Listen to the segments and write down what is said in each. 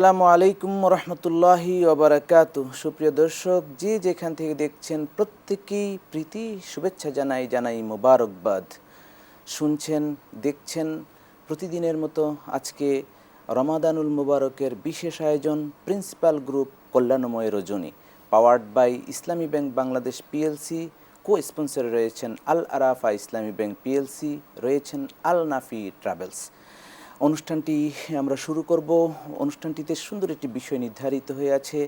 আসসালামু আলাইকুম রহমতুল্লাহি ওবারাকাতু। সুপ্রিয় দর্শক, যে যেখান থেকে দেখছেন প্রত্যেকেই প্রীতি শুভেচ্ছা জানাই মোবারকবাদ। শুনছেন, দেখছেন প্রতিদিনের মতো আজকে রমাদানুল মুবারকের বিশেষ আয়োজন প্রিন্সিপাল গ্রুপ কল্যাণময় রজনী, powered by Islami bank Bangladesh PLC. Co স্পন্সরে রয়েছেন আল আরাফা ইসলামী ব্যাংক পিএলসি, রয়েছেন আল নাফি ট্রাভেলস। অনুষ্ঠানটি আমরা শুরু করব। অনুষ্ঠানটিতে সুন্দর একটি বিষয় নির্ধারিত হয়ে আছে,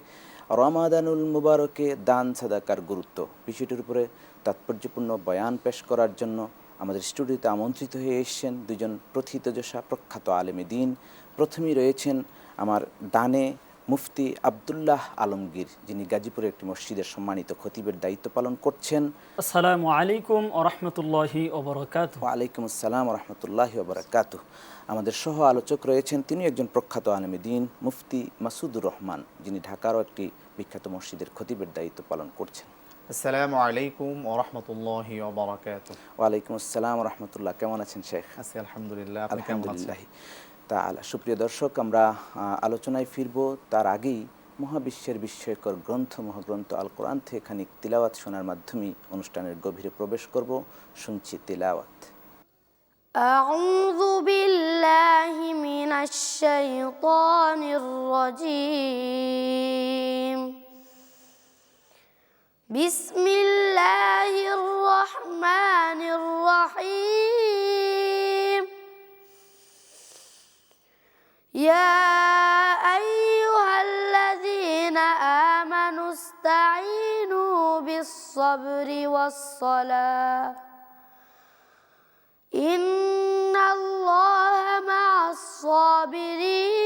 রমাদানুল মুবারকে দান সাদাকার গুরুত্ব। বিষয়টির উপরে তাৎপর্যপূর্ণ বয়ান পেশ করার জন্য আমাদের স্টুডিওতে আমন্ত্রিত হয়ে এসেছেন দুজন প্রথিতযশা প্রখ্যাত আলেমে দ্বীন। প্রথমেই রয়েছেন আমার ডানে মুফতি আবদুল্লাহ আলমগীর, যিনি গাজীপুরের একটি মসজিদের সম্মানিত খতিবের দায়িত্ব পালন করছেন। আসসালামু আলাইকুম ওয়া রাহমাতুল্লাহি ওয়া বারাকাতুহু। ওয়া আলাইকুম আসসালাম ওয়া রাহমাতুল্লাহি ওয়া বারাকাতুহু। আমাদের সহ আলোচক রয়েছেন, তিনি একজন প্রখ্যাত আলেমে দ্বীন, মুফতি মাসুদুর রহমান, যিনি ঢাকারও একটি বিখ্যাত মসজিদের খতিবের দায়িত্ব পালন করছেন। আসসালামু আলাইকুম ওয়া রাহমাতুল্লাহি ওয়া বারাকাতুহু। ওয়া আলাইকুম আসসালাম ওয়া রাহমাতুল্লাহ। কেমন আছেন শেখ? আছি আলহামদুলিল্লাহ, আপনি কেমন আছেন? আলহামদুলিল্লাহ তাআলা। সুপ্রিয় দর্শক, আমরা আলোচনায় ফিরব, তার আগেই মহাবিশ্বের বিস্ময়কর গ্রন্থ মহাগ্রন্থ আল কোরআন থেকে খানিক তিলাওয়াত শোনার মাধ্যমেই অনুষ্ঠানের গভীরে প্রবেশ করব। শুনছি তিলাওয়াত। أعوذ بالله من الشيطان الرجيم. بسم الله الرحمن الرحيم. يا أيها الذين آمنوا استعينوا بالصبر والصلاة إن الله مع الصابرين.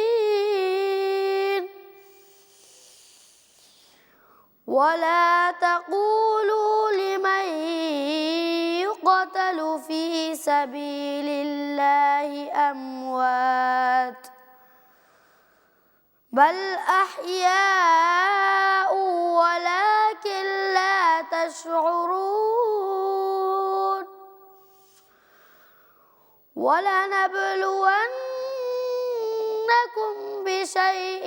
ولا تقولوا لمن يقتل في سبيل الله أموات بل أحياء ولكن لا تشعرون. ولنبلونكم بشيء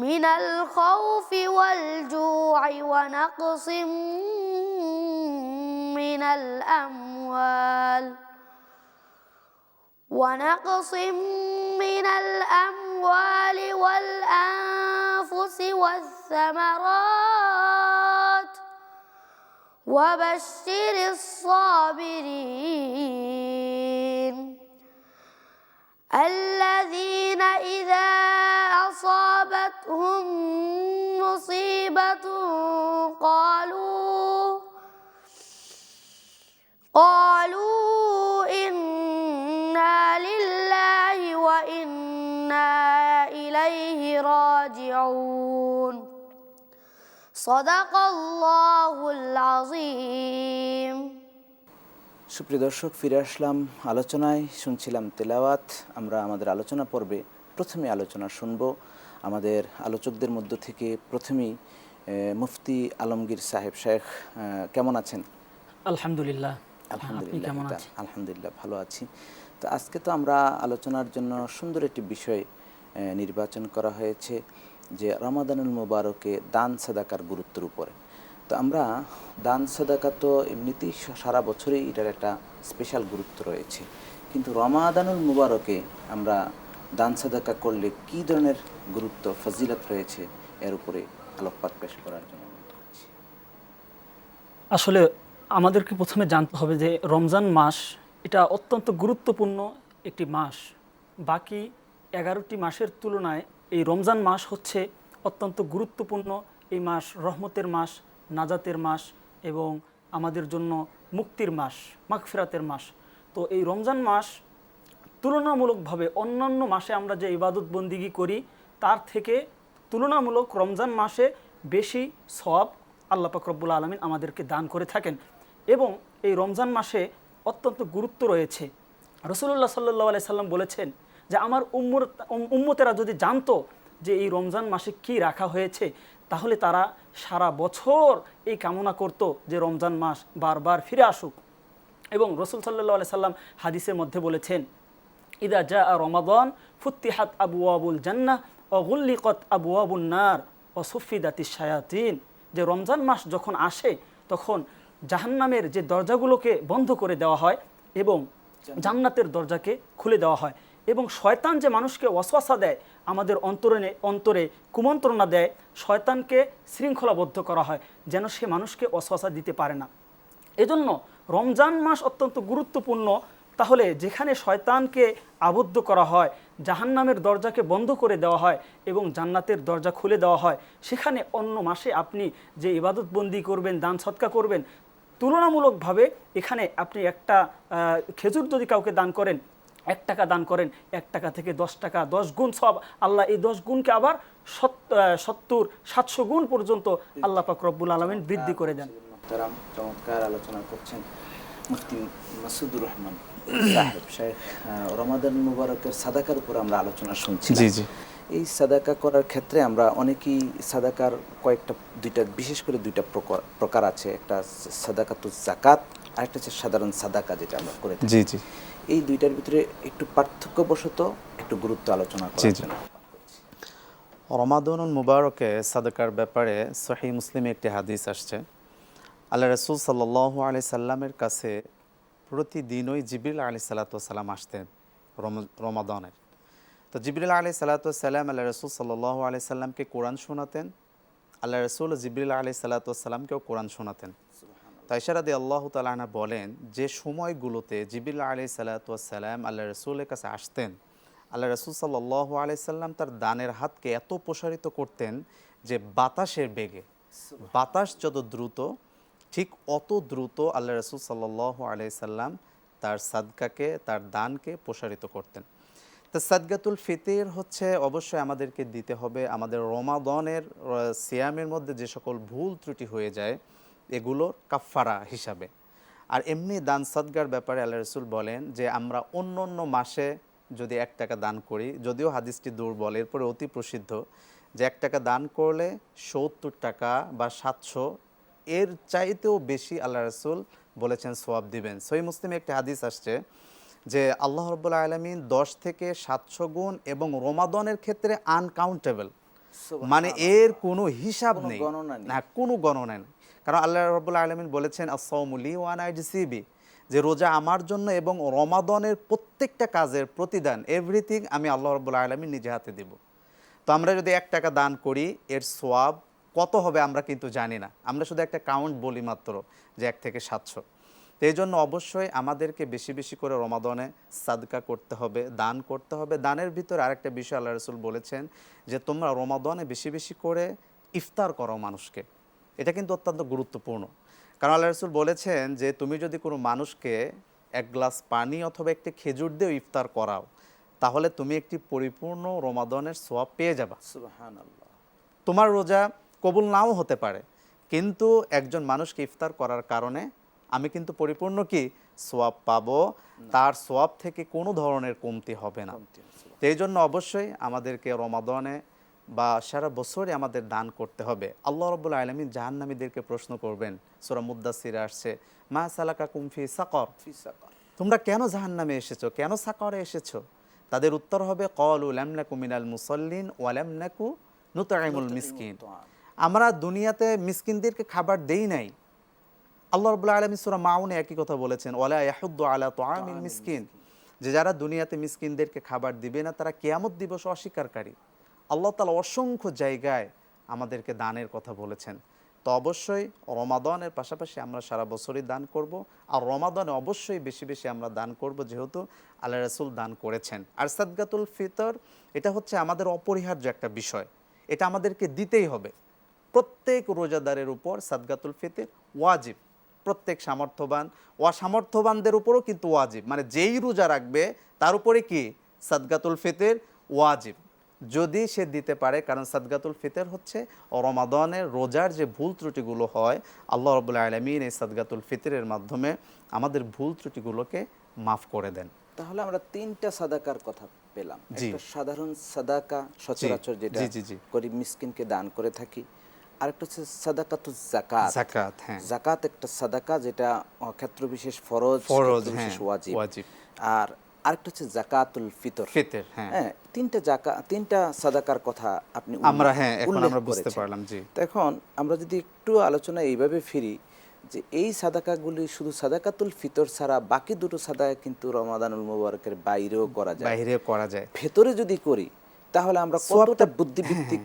من الخوف والجوع ونقص من الأموال والأنفس والثمرات وبشر الصابرين الذين إذا أصابتهم مصيبة قالوا إنا لله وإنا إليه راجعون. صدق الله العظيم. সুপ্রিয় দর্শক, ফিরে আসলাম আলোচনায়। শুনছিলাম তেলাওয়াত। আমরা আমাদের আলোচনা পর্বে প্রথমে আলোচনা শুনব। আমাদের আলোচকদের মধ্য থেকে প্রথমেই মুফতি আলমগীর সাহেব। শেখ, কেমন আছেন? আলহামদুলিল্লাহ। আলহামদুলিল্লাহ, আলহামদুলিল্লাহ ভালো আছি। তো আজকে তো আমরা আলোচনার জন্য সুন্দর একটি বিষয় নির্বাচন করা হয়েছে, যে রমাদানুল মুবারকে দান সাদাকার গুরুত্বের উপরে। তো আমরা দান সাদাকা তো এমনিতেই সারা বছরই এটার একটা স্পেশাল গুরুত্ব রয়েছে, কিন্তু রমাদানুল মুবারকে আমরা দান সাদাকা করলে কী ধরনের গুরুত্ব ফজিলত রয়েছে, এর উপরে আলোকপাত পেশ করার জন্য অনুরোধ করছি। আসলে আমাদেরকে প্রথমে জানতে হবে যে রমজান মাস এটা অত্যন্ত গুরুত্বপূর্ণ একটি মাস। বাকি 11টি মাসের তুলনায় এই রমজান মাস হচ্ছে অত্যন্ত গুরুত্বপূর্ণ। এই মাস রহমতের মাস, নাজাতের মাস এবং আমাদের জন্য মুক্তির মাস, মাগফিরাতের মাস। তো এই রমজান মাস তুলনামূলকভাবে অন্যান্য মাসে আমরা যে ইবাদত বন্দিগি করি তার থেকে তুলনামূলক রমজান মাসে বেশি সওয়াব আল্লাহ পাক রব্বুল আলামিন আমাদেরকে দান করে থাকেন। এবং এই রমজান মাসে অত্যন্ত গুরুত্ব রয়েছে। রাসূলুল্লাহ সাল্লাল্লাহু আলাইহি সাল্লাম বলেছেন যে আমার উম্মতেরা যদি জানতো যে এই রমজান মাসে কি রাখা হয়েছে, তাহলে তারা সারা বছর এই কামনা করত যে রমজান মাস বারবার ফিরে আসুক। এবং রসুল সাল্লাল্লাহু আলাইহি সাল্লাম হাদিসের মধ্যে বলেছেন, ইদা জা রমাদান ফুত্তিহাত আবওয়াবুল জান্নাহ ওয়া গুল্লিকাত আবওয়াবুন নার ওয়া সুফিদাতিশ শায়াতিন, যে রমজান মাস যখন আসে তখন জাহান্নামের যে দরজাগুলোকে বন্ধ করে দেওয়া হয় এবং জান্নাতের দরজাকে খুলে দেওয়া হয়, এবং শয়তান যে মানুষকে ওয়াসওয়াসা দেয়, আমাদের অন্তরে কুমন্ত্রণা দেয়, শয়তানকে শৃঙ্খলাবদ্ধ করা হয় যেন সে মানুষকে ওয়াসওয়াসা দিতে পারে না। এজন্য রমজান মাস অত্যন্ত গুরুত্বপূর্ণ। তাহলে যেখানে শয়তানকে আবদ্ধ করা হয়, জাহান্নামের দরজাকে বন্ধ করে দেওয়া হয় এবং জান্নাতের দরজা খুলে দেওয়া হয়, সেখানে অন্য মাসে আপনি যে ইবাদতবন্দি করবেন, দান সদকা করবেন, তুলনামূলকভাবে এখানে আপনি একটা খেজুর যদি কাউকে দান করেন, 1 টাকা দান করেন, 1 টাকা থেকে 10 টাকা, 10 গুণ সব, আল্লাহ এই 10 গুণকে আবার 70-700 গুণ পর্যন্ত আল্লাহ পাক রব্বুল আলামিন বৃদ্ধি করে দেন। চমৎকার আলোচনা করছেন মুফতি মাসুদুর রহমান সাহেব। শেখ রমাদান মুবারকের সাদাকার উপর আমরা আলোচনা শুনছি। জি জি। এই সাদাকা করার ক্ষেত্রে আমরা অনেকেই সাদাকার দুইটা বিশেষ করে দুইটা প্রকার আছে। একটা সাদাকাতুজ যাকাত, আরেকটা হচ্ছে সাধারণ সাদাকা, যেটা আমরা করে থাকি। জি জি। এই দুইটার ভিতরে একটু পার্থক্যবশত একটু গুরুত্ব আলোচনা করার জন্য। রমাদানুল মুবারকে সাদাকার ব্যাপারে সহিহ মুসলিমে একটি হাদিস আসছে। আল্লাহ রাসূল সাল্লাল্লাহু আলাইহি সাল্লামের কাছে প্রতিদিনই জিবরিল আলাইহিস সালাতু ওয়াস সালাম আসতেন রমাদানের। তো জিবরিল আলাইহিস সালাতু ওয়াস সালাম আল্লাহ রাসূল সাল্লাল্লাহু আলাইহি সাল্লামকে কোরআন শোনাতেন, আল্লাহ রাসূল জিবরিল আলাইহিস সালাতু ওয়াস সালামকেও কোরআন শোনাতেন। তো আয়েশা রাদিয়াল্লাহু তাআলা আনহা বলেন যে সময়গুলোতে জিবরিল আলাইহিস সালাতু ওয়াস সালাম আল্লাহ রাসূলের কাছে আসতেন, আল্লাহ রাসূল সাল্লাল্লাহু আলাইহি সাল্লাম তার ডানের হাতকে এত প্রসারিত করতেন যে বাতাসের বেগে, বাতাস যত দ্রুত ঠিক অত দ্রুত আল্লাহ রাসূল সাল্লাল্লাহু আলাইহি সাল্লাম তার সাদকাকে, তার দানকে প্রসারিত করতেন। তো সাদকাতুল ফিতর হচ্ছে অবশ্যই আমাদেরকে দিতে হবে আমাদের রমাদানের সিয়ামের মধ্যে যে সকল ভুল ত্রুটি হয়ে যায় এগুলোর কাফফারা হিসাবে। আর এমনি দান সাদগার ব্যাপারে আল্লাহ রাসূল বলেন যে আমরা অন্য মাসে যদি 1 টাকা দান করি, যদিও হাদিসটি দুর্বল, এরপরে অতি প্রসিদ্ধ যে 1 টাকা দান করলে 70 টাকা বা 700 এর চাইতেও বেশি আল্লাহ রাসূল বলেছেন সওয়াব দিবেন। সহিহ মুসলিমে একটি হাদিস আসছে যে আল্লাহ রাব্বুল আলামিন 10 থেকে 700 গুণ এবং রমাদানের ক্ষেত্রে আনকাউন্টেবল, মানে এর কোনো হিসাব নেই, না কোনো গণনা নেই। কারণ আল্লাহ রাব্বুল আলামিন বলেছেন আস-সাওমু লি ওয়া আনা আজজি বি, যে রোজা আমার জন্য এবং রমাদানের প্রত্যেকটা কাজের প্রতিদান এভরিথিং আমি আল্লাহ রাব্বুল আলামিন নিজে হাতে দেব। তো আমরা যদি 1 টাকা দান করি এর সওয়াব কত হবে আমরা কিন্তু জানি না, আমরা শুধু একটা কাউন্ট বলি মাত্র যে 1 থেকে 700। তো এই জন্য অবশ্যই আমাদেরকে বেশি বেশি করে রমাদানে সাদকা করতে হবে, দান করতে হবে। দানের ভিতরে আরেকটা বিষয় আল্লাহ রাসূল বলেছেন যে তোমরা রমাদানে বেশি বেশি করে ইফতার করো মানুষকে, এটা কিন্তু অত্যন্ত গুরুত্বপূর্ণ। কারণ আল্লাহ রাসূল বলেছেন যে তুমি যদি কোনো মানুষকে 1 গ্লাস পানি অথবা একটি খেজুর দিয়ে ইফতার করাও তাহলে তুমি একটি পরিপূর্ণ রমাদানের সওয়াব পেয়ে যাবা। সুবহানাল্লাহ। তোমার রোজা কবুল নাও হতে পারে, কিন্তু একজন মানুষকে ইফতার করার কারণে আমি কিন্তু পরিপূর্ণ কি সওয়াব পাবো, তার সওয়াব থেকে কোনো ধরনের কমতি হবে না। এই জন্য অবশ্যই আমাদেরকে রমাদানে বা সারা বছরে আমাদের দান করতে হবে। আল্লাহ রাব্বুল আলামিন জাহান্নামীদেরকে প্রশ্ন করবেন, সূরা মুদ্দাসসিরে আসছে মা সালাকাকুম ফি সাকর, তোমরা কেন জাহান্নামে এসেছো, কেন সাকরে এসেছো? তাদের উত্তর হবে ক্বালু লাম নাকু মিনাল মুসাল্লিন ওয়া লাম নাকু নুতঈমুল মিসকিন, আমরা দুনিয়াতে মিসকিনদেরকে খাবার দেই নাই। আল্লাহ রাব্বুল আলামিন সূরা মাউনে একই কথা বলেছেন ওয়ালা ইয়াহুদ্দু আলা তুআমিল মিসকিন, যে যারা দুনিয়াতে মিসকিনদেরকে খাবার দিবে না তারা কিয়ামত দিবস অস্বীকারী। আল্লাহ তাআলা অসংখ্য জায়গায় আমাদেরকে দানের কথা বলেছেন। তো অবশ্যই রমাদানের পাশাপাশি আমরা সারা বছরই দান করব, আর রমাদানে অবশ্যই বেশি বেশি আমরা দান করব যেহেতু আল্লাহ রাসূল দান করেছেন। আর সাদকাতুল ফিতর এটা হচ্ছে আমাদের অপরিহার্য একটা বিষয়, এটা আমাদেরকে দিতেই হবে। প্রত্যেক রোজাদারের উপর সাদকাতুল ফিতর ওয়াজিব, প্রত্যেক সামর্থ্যবান অসামর্থ্যবানদের উপরও কিন্তু ওয়াজিব, মানে যেই রোজা রাখবে তার উপরে কি সাদকাতুল ফিতর ওয়াজিব যদি সে দিতে পারে। কারণ সাদকাতুল ফিতর হচ্ছে রমাদানের রোজার যে ভুল ত্রুটিগুলো হয় আল্লাহ রাব্বুল আলামিন এই সাদকাতুল ফিতরের মাধ্যমে আমাদের ভুল ত্রুটিগুলোকে মাফ করে দেন। তাহলে আমরা 3টা সাদাকার কথা পেলাম। একটা সাধারণ সাদাকা সচরাচর যেটা গরিব মিসকিনকে দান করে থাকি, আরেকটা হচ্ছে সাদাকাতুজ জাকাত। যাকাত, হ্যাঁ জাকাত একটা সাদাকা, যেটা ক্ষেত্র বিশেষ ফরজ, ফরজ, ক্ষেত্র বিশেষ হ্যাঁ ওয়াজিব। ওয়াজিব। আর আরেকটা হচ্ছে জাকাতুল ফিতর। ফিতর, হ্যাঁ হ্যাঁ, তিনটা সাদাকার কথা আপনি আমরা, হ্যাঁ এখন উল্লেখ আমরা বুঝতে করেছেন। পারলাম, জি। তো এখন আমরা যদি একটু আলোচনা এইভাবে ফিরি যে এই সাদাকাগুলি শুধু সাদাকাতুল ফিতর ছাড়া বাকি দুটো সাদাকা কিন্তু রমাদানুল মুবারকের বাইরেও করা যায়। বাইরে করা যায়। ভেতরে যদি করি তাহলে আমরা সোয়াবটা- কতটা বুদ্ধিভিত্তিক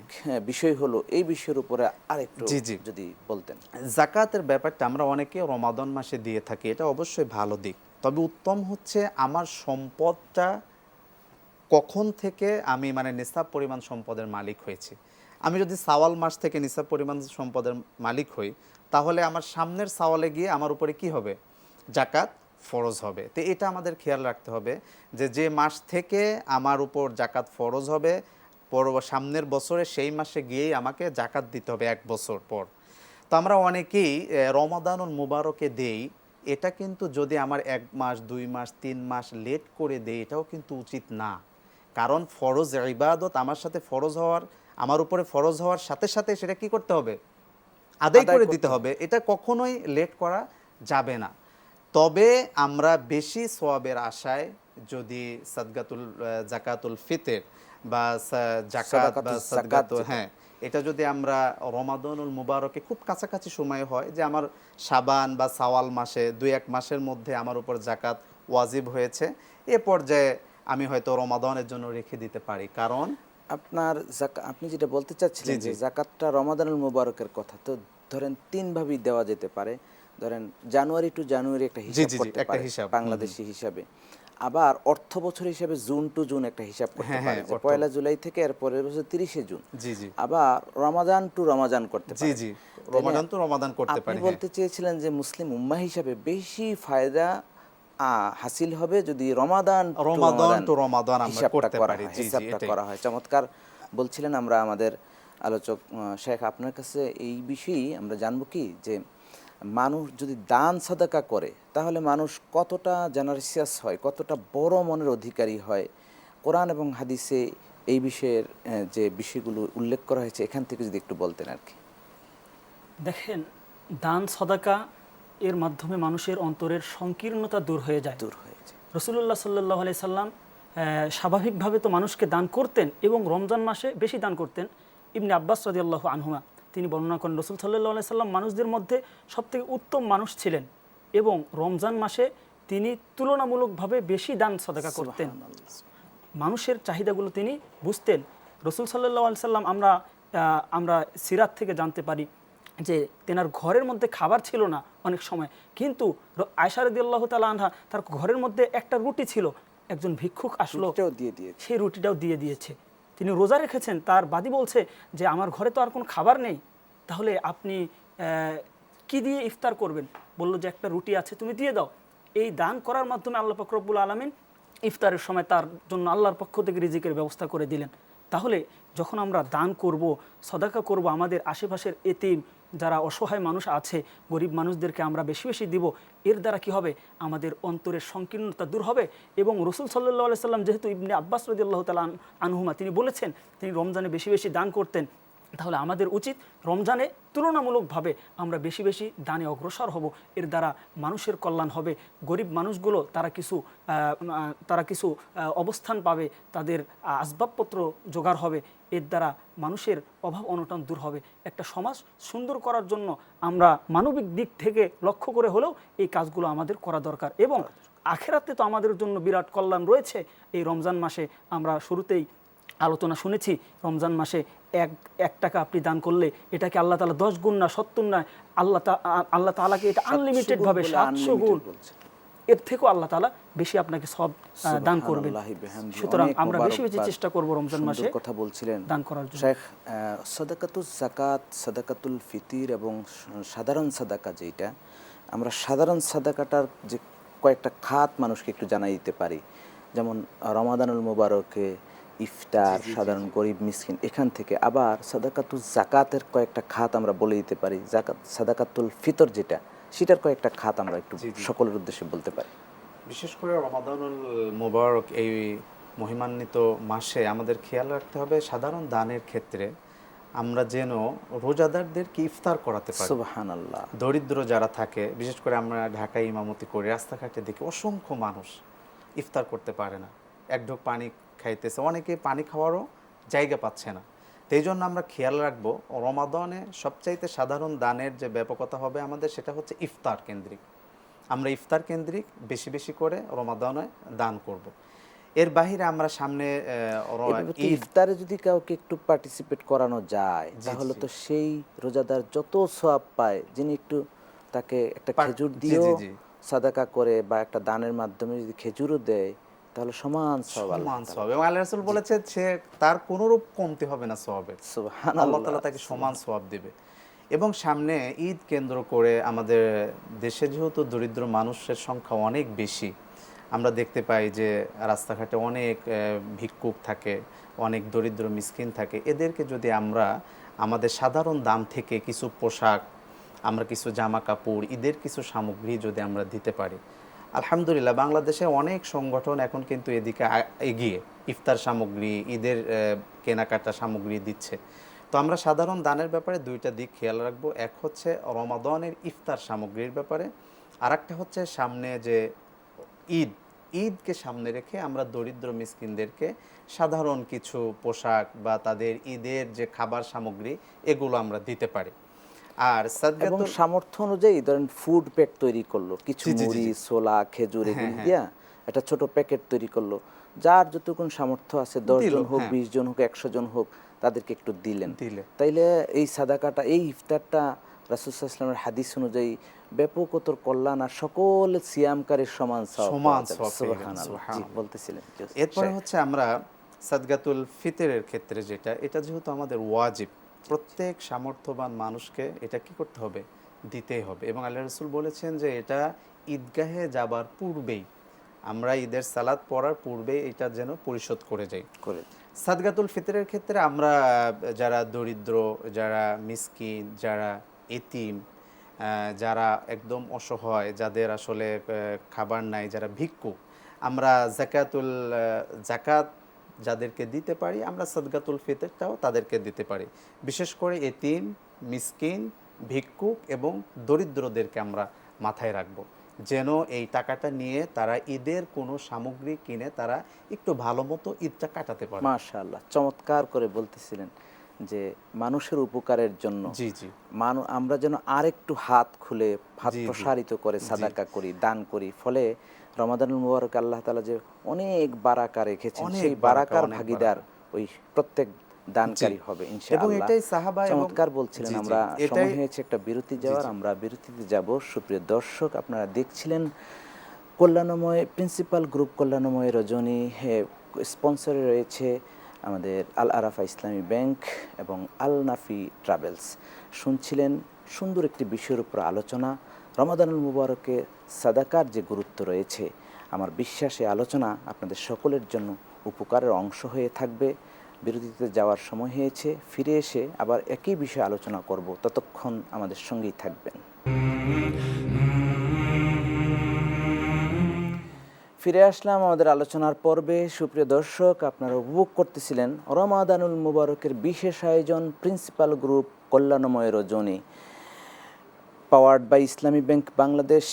বিষয় হলো, এই বিষয়ের উপরে আরেকটু জি, জি। যদি বলতেন। জাকাতের ব্যাপারটা আমরা অনেকে রমাদান মাসে দিয়ে থাকি, এটা অবশ্যই ভালো দিক। তবে উত্তম হচ্ছে আমার সম্পদটা কখন থেকে আমি মানে নিসাব পরিমাণ সম্পদের মালিক হয়েছি। আমি যদি সাওয়াল মাস থেকে নিসাব পরিমাণ সম্পদের মালিক হই, তাহলে আমার সামনের সাওয়ালে গিয়ে আমার উপরে কি হবে? জাকাত ফরজ হবে। তো এটা আমাদের খেয়াল রাখতে হবে যে যে মাস থেকে আমার উপর জাকাত ফরজ হবে, সামনের বছরে সেই মাসে গিয়েই আমাকে জাকাত দিতে হবে 1 বছর পর। তো আমরা অনেকেই রমাদানুল মুবারকে দেই, এটা কিন্তু যদি আমার 1 মাস 2 মাস 3 মাস লেট করে দেই, এটাও কিন্তু উচিত না। কারণ ফরজ ইবাদত আমার উপরে ফরজ হওয়ার সাথে সাথে সেটা কি করতে হবে? আদায় করে দিতে হবে। এটা কখনোই লেট করা যাবে না। তবে আমরা বেশি সওয়াবের আশায় যদি জাকাতুল ফিতর বা জাকাত বা সাদাকাতুজ সাদগাত, যেটা। হ্যাঁ এটা যদি আমরা রমাদানুল মুবারকে খুব কাছাকাছি সময় হয় যে আমার শাবান বা সাওয়াল মাসে 2-1 মাসের মধ্যে আমার উপর জাকাত ওয়াজিব হয়েছে, এ পর্যায়ে আমি হয়তো রমাদানের জন্য রেখে দিতে পারি। কারণ আপনি যেটা বলতে চাচ্ছিলেন জি, যে জি। জাকাতটা রমাদানুল মুবারকের কথা, তো ধরেন 3 ভাবেই দেওয়া যেতে পারে। ধরেন জানুয়ারি টু জানুয়ারি একটা হিসাব জি, করতে একটা পারে হিসাব। বাংলাদেশি হিসাবে। আবার অর্থ বছর হিসাবে জুন টু জুন একটা হিসাব করতে হ্যাঁ, পারে, হ্যাঁ, যে অর্থ। 1 জুলাই থেকে এর পরের বছর 30 জুন। জি, জি। আবার রমাদান টু রমাদান করতে জি, পারে। জি। তাহলে রমাদান তো রমাদান করতে আপনি পারি, হ্যাঁ। বলতে চেয়েছিলেন যে মুসলিম উম্মাহ হিসাবে বেশি ফায়দা হাসিল হবে যদি রমাদান টু রমাদান আমরা হিসাবটা করতে করা পারি। হয়, জি, জি, হিসাবটা এটাই। করা হয়। চমৎকার বলছিলেন। আমরা আমাদের আলোচক শেখ আপনার কাছে এই বিষয়েই আমরা জানবো কি যে মানুষ যদি দান সাদাকা করে তাহলে মানুষ কতটা জেনারেসিয়াস হয়, কতটা বড় মনের অধিকারী হয়। কোরআন এবং হাদিসে এই বিষয়ের যে বিষয়গুলো উল্লেখ করা হয়েছে, এখান থেকে যদি একটু বলতেন আর কি। দেখেন, দান সদাকা এর মাধ্যমে মানুষের অন্তরের সংকীর্ণতা দূর হয়ে যায়। রাসূলুল্লাহ সাল্লাল্লাহু আলাইহি সাল্লাম স্বাভাবিকভাবে তো মানুষকে দান করতেন এবং রমজান মাসে বেশি দান করতেন। ইবনে আব্বাস রাদিয়াল্লাহু আনহুমা তিনি বর্ণনা করেন রাসূল সাল্লাল্লাহু আলাইহি সাল্লাম মানুষদের মধ্যে সবথেকে উত্তম মানুষ ছিলেন এবং রমজান মাসে তিনি তুলনামূলকভাবে বেশি দান সদাকা করতেন। মানুষের চাহিদাগুলো তিনি বুঝতেন। রাসূল সাল্লাল্লাহু আলাইহি সাল্লাম আমরা সিরাত থেকে জানতে পারি যে তেনার ঘরের মধ্যে খাবার ছিল না অনেক সময়, কিন্তু আয়েশা রাদিয়াল্লাহু তাআলা আনহা তার ঘরের মধ্যে একটা রুটি ছিল, একজন ভিক্ষুক আসলো, সেই রুটিটাও দিয়ে দিয়েছে। তিনি রোজা রেখেছেন, তার বাদী বলছে যে আমার ঘরে তো আর কোনো খাবার নেই, তাহলে আপনি কি দিয়ে ইফতার করবেন? বলল যে একটা রুটি আছে, তুমি দিয়ে দাও। এই দান করার মাধ্যমে আল্লাহ পাক রব্বুল আলামিন ইফতারের সময় তার জন্য আল্লাহর পক্ষ থেকে রিজিকের ব্যবস্থা করে দিলেন। তাহলে যখন আমরা দান করব, সদাকা করব, আমাদের আশেপাশের এতিম যারা অসহায় মানুষ আছে, গরিব মানুষদেরকে আমরা বেশি বেশি দিব, এর দ্বারা কি হবে? আমাদের অন্তরের সংকীর্ণতা দূর হবে। এবং রাসূল সাল্লাল্লাহু আলাইহি সাল্লাম যেহেতু ইবনে আব্বাস রাদিয়াল্লাহু তাআলা আনহুমা তিনি বলেছেন তিনি রমজানে বেশি বেশি দান করতেন, তাহলে আমাদের উচিত রমজানে তুলনামূলকভাবে আমরা বেশি বেশি দানে অগ্রসর হব। এর দ্বারা মানুষের কল্যাণ হবে, গরিব মানুষগুলো তারা কিছু অবস্থান পাবে, তাদের আসবাবপত্র জোগাড় হবে, এর দ্বারা মানুষের অভাব অনটন দূর হবে। একটা সমাজ সুন্দর করার জন্য আমরা মানবিক দিক থেকে লক্ষ্য করে হলেও এই কাজগুলো আমাদের করা দরকার। এবং আখেরাতে তো আমাদের জন্য বিরাট কল্যাণ রয়েছে। এই রমজান মাসে আমরা শুরুতেই আলোচনা শুনেছি, রমজান মাসে এক টাকা আপনি দান করলে এটাকে আল্লাহ তাআলা 10 গুণ না 70 না, আল্লাহ তাআলাকে এটা আনলিমিটেড ভাবে 700 গুণ, এর থেকেও আল্লাহ তাআলা বেশি আপনাকে সব দান করবেন। সুতরাং আমরা বেশি বেশি চেষ্টা করব রমজান মাসে কথা বলছিলেন দান করার জন্য। শেখ, সাদাকাতুল যাকাত, সাদাকাতুল ফিতির এবং সাধারণ সাদাকা, যেটা আমরা সাধারণ সাদাকাটার যে কয়েকটা খাত মানুষকে একটু জানাই দিতে পারি, যেমন রমাদানুল মুবারকে ইফতার, সাধারণ গরিব মিসকিন, এখান থেকে আবার সাদাকাতুল যাকাতের কয়েকটা খাত আমরা বলে দিতে পারি, সাদাকাতুল ফিতর যেটা, সেটার কয়েকটা খাত আমরা একটু সকলের উদ্দেশ্যে বলতে পারি। বিশেষ করে রমাদানুল মুবারক এই মহিমান্বিত মাসে আমাদের খেয়াল রাখতে হবে সাধারণ দানের ক্ষেত্রে আমরা যেন রোজাদারদেরকে ইফতার করাতে পারি। সুবহানাল্লাহ। দরিদ্র যারা থাকে, বিশেষ করে আমরা ঢাকায় ইমামতি করি, রাস্তাঘাটে দেখি অসংখ্য মানুষ ইফতার করতে পারে না, এক ঢোক পানি খাইতেছে, অনেকে পানি খাওয়ারও জায়গা পাচ্ছে না। তো এই জন্য আমরা খেয়াল রাখবো রমাদানে সবচাইতে সাধারণ দানের যে ব্যাপকতা হবে আমাদের, সেটা হচ্ছে ইফতার কেন্দ্রিক। আমরা ইফতার কেন্দ্রিক বেশি বেশি করে রমাদানে দান করব। এর বাহিরে আমরা সামনে এভাবে তো ঈদ, ইফতারে যদি কাউকে একটু পার্টিসিপেট করানো যায় জি, তাহলে জি। তো সেই রোজাদার যত সওয়াব পায়, যিনি একটু তাকে একটা খেজুর জি, দিয়েও জি, জি। সাদাকা করে বা একটা দানের মাধ্যমে যদি খেজুরও দেয় তাহলে সমান সওয়াব আল্লাহ সমান সওয়াব, এবং আল্লাহ রাসূল বলেছে সে তার কোনরূপ কমতি হবে না সওয়াবের। আল্লাহ সুবহানাল্লাহ। তাআলা তাকে সমান সওয়াব দিবে। এবং সামনে ঈদ কেন্দ্র করে আমাদের দেশে যেহেতু দরিদ্র মানুষের সংখ্যা অনেক বেশি, আমরা দেখতে পাই যে রাস্তাঘাটে অনেক ভিক্ষুক থাকে, অনেক দরিদ্র মিসকিন থাকে। এদেরকে যদি আমরা আমাদের সাধারণ দাম থেকে কিছু পোশাক, আমরা কিছু জামা কাপড়, ঈদের কিছু সামগ্রী যদি আমরা দিতে পারি, আলহামদুলিল্লাহ বাংলাদেশে অনেক সংগঠন এখন কিন্তু এদিকে এগিয়ে ইফতার সামগ্রী, ঈদের কেনাকাটা সামগ্রী দিচ্ছে। তো আমরা সাধারণ দানের ব্যাপারে দুইটা দিক খেয়াল রাখবো। এক হচ্ছে রমাদানের ইফতার সামগ্রীর ব্যাপারে, আর একটা হচ্ছে সামনে যে ঈদ, ঈদকে সামনে রেখে আমরা দরিদ্র মিসকিনদেরকে সাধারণ কিছু পোশাক বা তাদের ঈদের যে খাবার সামগ্রী, এগুলো আমরা দিতে পারি। আর এবং সাদগাতুল, সামর্থ্য অনুযায়ী ধরেন ফুড প্যাক তৈরি করলো, কিছু জি, জি, জি, মুড়ি, জি। ছোলা, খেজুর হ্যাঁ, এগুলি হ্যাঁ। দিয়া একটা ছোট প্যাকেট তৈরি করলো, যার যতটুকুন সামর্থ্য আছে 10 দিল, জন হোক, হ্যাঁ। 20 জন হোক, 100 জন হোক, তাদেরকে একটু দিলেন। দিলে। তাইলে এই সাদাকাটা, এই ইফতারটা রাসূল সাল্লাল্লাহু আলাইহি ওয়াসাল্লামের হাদিস অনুযায়ী ব্যাপকতর কল্যাণ আর সকল সিয়ামকারীর সমান সওয়াব সমান পাওয়া যাবে। সওয়াব পেয়ে গেলেন, সুবহানাল্লাহ। জি, সুবহানাল্লাহ। বলতেছিলেন। জি, এরপরে শেখ। হচ্ছে আমরা সাদগাতুল ফিতরের ক্ষেত্রে যেটা, এটা যেহেতু আমাদের ওয়াজিব, প্রত্যেক সামর্থ্যবান মানুষকে এটা কি করতে হবে, দিতেই হবে। এবং আল্লাহ রাসূল বলেছেন যে এটা ঈদগাহে যাবার পূর্বেই, আমরা ঈদের সালাত পড়ার পূর্বেই এটা যেন পরিশোধ করে যাই। করে সাদগাতুল ফিতরের ক্ষেত্রে আমরা যারা দরিদ্র, যারা মিসকিন, যারা এতিম, যারা একদম অসহায়, যাদের আসলে খাবার নাই, যারা ভিক্ষুক, আমরা জাকাত যাদেরকে দিতে পারি, আমরা সাদগাতুল ফিতরটাও তাদেরকে দিতে পারি। বিশেষ করে এতিম, মিসকিন, ভিক্ষুক এবং দরিদ্রদেরকে আমরা মাথায় রাখবো, যেন এই টাকাটা নিয়ে তারা ঈদের কোনো সামগ্রী কিনে তারা একটু ভালো মতো ঈদটা কাটাতে পারে। মাশাআল্লাহ, চমৎকার করে বলতেছিলেন যে মানুষের উপকারের জন্য জি, জি। আমরা যেন আরেকটু হাত খুলে, হাত জি, জি। প্রসারিত করে সাদাকা করি, দান করি। ফলে রমাদানুল মুবারক আল্লাহ তাআলা যে অনেক বারাকা রেখেছেন, অনেক সেই বারাকা, বারাকার অনেক ভাগীদার ওই প্রত্যেক দানকারী হবে এবং ইনশাআল্লাহ। এটাই সাহাবা এবং চমৎকার বলছিলেন। জি, জি, আমরা এটাই সময় হয়েছে একটা বিরতি যাওয়ার, আমরা বিরতিতে যাব। সুপ্রিয় দর্শক, আপনারা দেখছিলেন কল্যাণময় প্রিন্সিপাল গ্রুপ, কল্যাণময় রজনী স্পন্সরে রয়েছে আমাদের আল আরাফা ইসলামী ব্যাংক এবং আল নাফি ট্রাভেলস। শুনছিলেন সুন্দর একটি বিষয়ের উপর আলোচনা, রমাদানুল মুবারকে সাদাকার যে গুরুত্ব রয়েছে। আমার বিশ্বাসে আলোচনা আপনাদের সকলের জন্য উপকারের অংশ হয়ে থাকবে। বিরতিতে যাওয়ার সময় হয়েছে, ফিরে এসে আবার একই বিষয়ে আলোচনা করব। ততক্ষণ আমাদের সঙ্গেই থাকবেন। ফিরে আসলাম আমাদের আলোচনার পর্বে। সুপ্রিয় দর্শক, আপনারা উপভোগ করতেছিলেন রমাদানুল মুবারকের বিশেষ আয়োজন প্রিন্সিপাল গ্রুপ কল্যাণময় রজনী, powered by Islami bank Bangladesh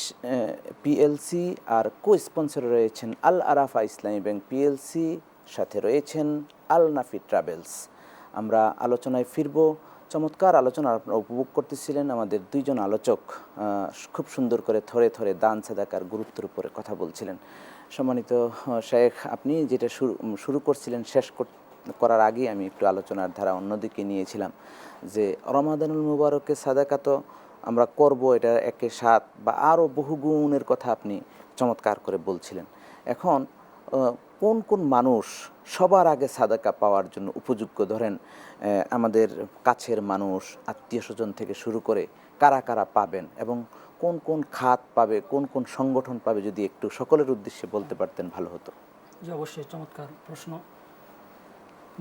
PLC, আর কো স্পন্সরে রয়েছেন আল আরাফা ইসলামী ব্যাংক পিএলসি, সাথে রয়েছেন আল নাফি ট্রাভেলস। আমরা আলোচনায় ফিরব। চমৎকার আলোচনা আপনারা উপভোগ করতেছিলেন। আমাদের দুইজন আলোচক খুব সুন্দর করে থরে থরে দান সাদাকার গুরুত্বের উপরে কথা বলছিলেন। সম্মানিত শেখ, আপনি যেটা শুরু করছিলেন, শেষ করার আগে আমি একটু আলোচনার ধারা অন্যদিকে নিয়েছিলাম যে রমাদানুল মুবারকে সাদাকা তো আমরা করব, এটা একে সাত বা আরও বহু গুণের কথা আপনি চমৎকার করে বলছিলেন। এখন কোন কোন মানুষ সবার আগে সাদাকা পাওয়ার জন্য উপযোগ্য? ধরেন আমাদের কাছের মানুষ, আত্মীয় স্বজন থেকে শুরু করে কারা কারা পাবেন এবং কোন কোন খাত পাবে, কোন কোন সংগঠন পাবে, যদি একটু সকলের উদ্দেশ্যে বলতে পারতেন ভালো হতো। যে অবশ্যই চমৎকার প্রশ্ন।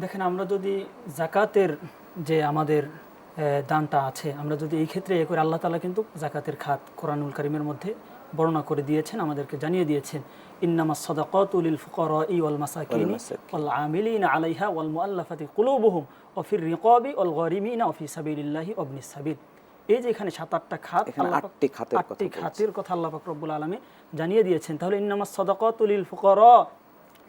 দেখেন, আমরা যদি জাকাতের যে আমাদের দানটা আছে, আমরা যদি এই ক্ষেত্রে করে, আল্লাহ তাআলা কিন্তু জাকাতের খাত কোরআনুল কারীমের মধ্যে বর্ণনা করে দিয়েছেন, আমাদেরকে জানিয়ে দিয়েছেন, ইন্নামাস সাদাকাতু লিল ফুকারাই ওয়াল মাসাকিনি ওয়াল আমিলিনা আলাইহা ওয়াল মুআল্লাফাতি কুলুবুহুম ওয়া ফির রিকাবি ওয়াল গারিমিনা ওয়া ফি সাবিলিল্লাহি ওয়া ইবনিস সাবিল। এই যে এখানে 7-8টা খাত, এখানে আল্লাহ পাক 8টি খাতের কথা 8টি বলেছেন। খাতের কথা আল্লাহ পাক রব্বুল আলামিন জানিয়ে দিয়েছেন। তাহলে ইন্নামাস সাদাকাতু লিল ফুকারা,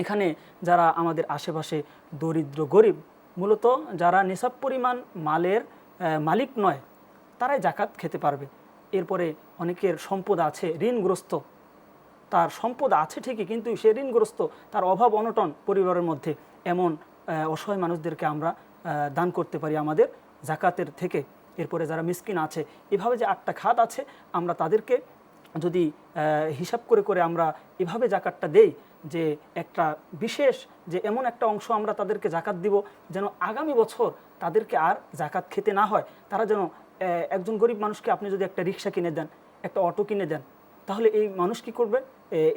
এখানে যারা আমাদের আশেপাশে দরিদ্র গরিব, মূলত যারা নিসাব পরিমাণ মালের মালিক নয়, তারাই জাকাত খেতে পারবে। এরপরে অনেকের সম্পদ আছে, ঋণগ্রস্ত, তার সম্পদ আছে ঠিকই, কিন্তু সে ঋণগ্রস্ত, তার অভাব অনটন পরিবারের মধ্যে, এমন অসহায় মানুষদেরকে আমরা দান করতে পারি আমাদের জাকাতের থেকে। এরপরে যারা মিসকিন আছে, এভাবে যে 8টা খাত আছে, আমরা তাদেরকে যদি হিসাব করে করে আমরা এভাবে জাকাতটা দেই, যে একটা বিশেষ, যে এমন একটা অংশ আমরা তাদেরকে জাকাত দিব যেন আগামী বছর তাদেরকে আর জাকাত খেতে না হয়। তারা যেন, একজন গরিব মানুষকে আপনি যদি একটা রিক্সা কিনে দেন, একটা অটো কিনে দেন, তাহলে এই মানুষ কি করবে?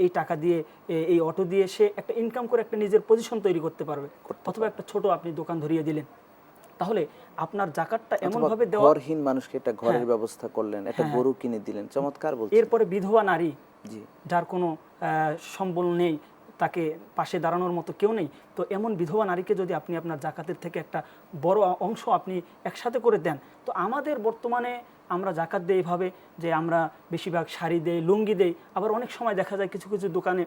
এই টাকা দিয়ে, এই অটো দিয়ে সে একটা ইনকাম করে একটা নিজের পজিশন তৈরি করতে পারবে। অথবা একটা ছোট আপনি দোকান ধরিয়ে দিলেন, তাহলে আপনার জাকাতটা এমনভাবে দেওয়া, ঘরহীন মানুষকে একটা ঘরের ব্যবস্থা করলেন, একটা গরু কিনে দিলেন, চমৎকার বলছেন। এরপরে বিধবা নারী, জি, যার কোনো সম্বল নেই, তাকে পাশে দাঁড়ানোর মতো কেউ নেই, তো এমন বিধবা নারীকে যদি আপনি আপনার জাকাতের থেকে একটা বড় অংশ আপনি একসাথে করে দেন, তো আমাদের বর্তমানে আমরা জাকাত দেই এভাবে যে আমরা বেশিরভাগ শাড়ি দেই, লুঙ্গি দেই। আবার অনেক সময় দেখা যায় কিছু কিছু দোকানে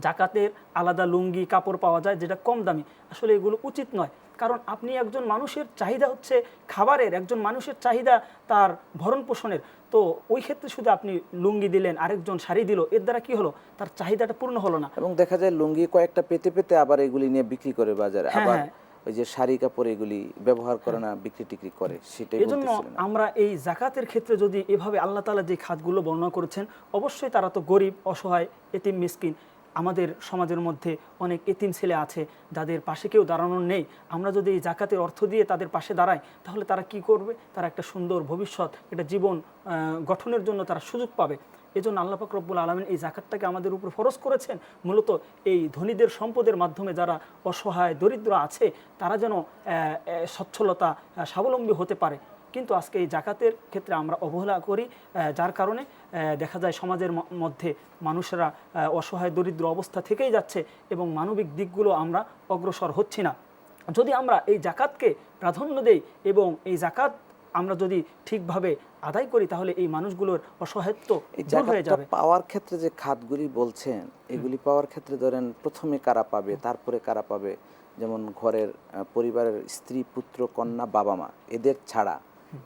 জাকাতের আলাদা লুঙ্গি কাপড় পাওয়া যায়, যেটা কম দামি। আসলে এগুলো উচিত নয়, কারণ আপনি একজন মানুষের চাহিদা হচ্ছে খাবারের, একজন মানুষের চাহিদা তার ভরণ পোষণের। তো ওই ক্ষেত্রে শুধু আপনি লুঙ্গি দিলেন, আরেকজন শাড়ি দিল, এর দ্বারা কি হলো? তার চাহিদাটা পূর্ণ হলো না। এবং দেখা যায় লুঙ্গি কয়েকটা পেতে পেতে আবার এগুলি নিয়ে বিক্রি করে বাজারে, আবার ওই যে শাড়ি কাপড় এগুলি ব্যবহার করে না, বিক্রি টিক্রি করে, সেটাই এজন্য বলতেছিলেন। আমরা এই জাকাতের ক্ষেত্রে যদি এভাবে আল্লাহ তাআলা যে খাতগুলো বর্ণনা করেছেন, অবশ্যই তারা তো গরিব, অসহায়, এতিম, মিসকিন। আমাদের সমাজের মধ্যে অনেক এতিম ছেলে আছে যাদের পাশে কেউ দাঁড়ানোর নেই। আমরা যদি এই জাকাতের অর্থ দিয়ে তাদের পাশে দাঁড়াই, তাহলে তারা কি করবে? তারা একটা সুন্দর ভবিষ্যৎ, একটা জীবন গঠনের জন্য তারা সুযোগ পাবে। এজন্য আল্লাহ পাক রব্বুল আলামিন এই জাকাতটাকে আমাদের উপর ফরজ করেছেন, মূলত এই ধনীদের সম্পদের মাধ্যমে যারা অসহায় দরিদ্র আছে, তারা যেন সচ্ছলতা, স্বাবলম্বী হতে পারে। কিন্তু আজকে এই জাকাতের ক্ষেত্রে আমরা অবহেলা করি, যার কারণে দেখা যায় সমাজের মধ্যে মানুষেরা অসহায় দরিদ্র অবস্থা থেকেই যাচ্ছে এবং মানবিক দিকগুলো আমরা অগ্রসর হচ্ছি না। যদি আমরা এই জাকাতকে প্রাধান্য দেই এবং এই জাকাত আমরা যদি ঠিকভাবে আদায় করি, তাহলে এই মানুষগুলোর অসহায়ত্ব দূর হয়ে যাবে। পাওয়ার ক্ষেত্রে যে খাতগুলি বলছেন, এগুলি পাওয়ার ক্ষেত্রে ধরেন প্রথমে কারা পাবে, তারপরে কারা পাবে? যেমন ঘরের পরিবারের স্ত্রী, পুত্র, কন্যা, বাবা মা, এদের ছাড়া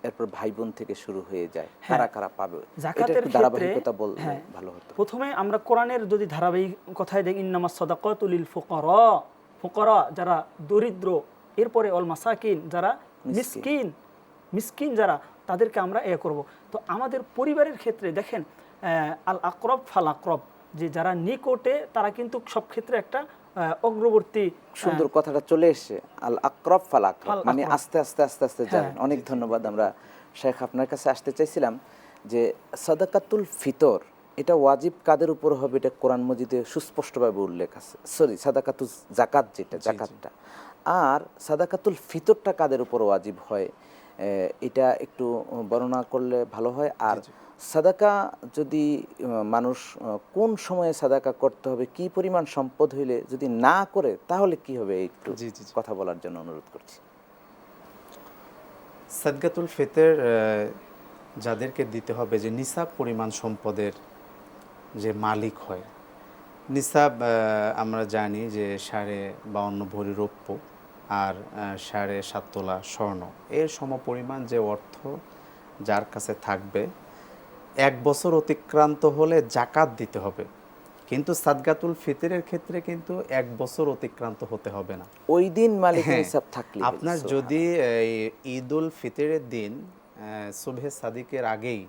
এরপর ভাই বোন থেকে শুরু হয়ে যায়, কারা কারা পাবে? জাকাতের ধারাবাহিকতা বললে ভালো হতো। প্রথমে আমরা কোরআনের যদি ধারাবাহিক কথায় দেখি, ইন্নামাস সাদাকাতু লিল ফুকারা, ফুকারা যারা দরিদ্র, এরপরে ওয়াল মাসাকিন যারা মিসকিন যারা, তাদেরকে আমরা করব। তো আমাদের পরিবারের ক্ষেত্রে দেখেন, আল আকরব ফাল আকরব, যে যারা নিকটে তারা কিন্তু সব ক্ষেত্রে একটা অগ্রবর্তী। সুন্দর কথাটা চলে এসেছে, আল আকরব ফাল আকরব, মানে আস্তে আস্তে আস্তে আস্তে যাবেন। অনেক ধন্যবাদ। আমরা শেখ আপনার কাছে আসতে চাইছিলাম যে সাদাকাতুল ফিতর এটা ওয়াজিব কাদের উপর হবে, এটা কোরআন মজিদে সুস্পষ্টভাবে উল্লেখ আছে। সাদাকাতুল জাকাত, যেটা জাকাতটা, আর সাদাকাতুল ফিতরটা কাদের উপর ওয়াজিব হয়, এটা একটু বর্ণনা করলে ভালো হয়। আর সাদাকা যদি মানুষ কোন সময়ে সাদাকা করতে হবে, কি পরিমাণ সম্পদ হইলে যদি না করে তাহলে কি হবে, একটু কথা বলার জন্য অনুরোধ করছি। সাদকাতুল ফিতর যাদেরকে দিতে হবে, যে নিসাব পরিমাণ সম্পদের যে মালিক হয়। নিসাব আমরা জানি যে 52.5 ভরি রৌপ্য আর 7.5 তোলা স্বর্ণ, এর সমপরিমাণ যে অর্থ যার কাছে থাকবে, 1 বছর অতিক্রান্ত হলে জাকাত দিতে হবে। কিন্তু সাদকাতুল ফিতরের ক্ষেত্রে কিন্তু 1 বছর অতিক্রান্ত হতে হবে না। ওই দিন মালিকের নিসাব থাকলে, আপনার যদি ঈদুল ফিতরের দিন সুবহে সাদিকের আগেই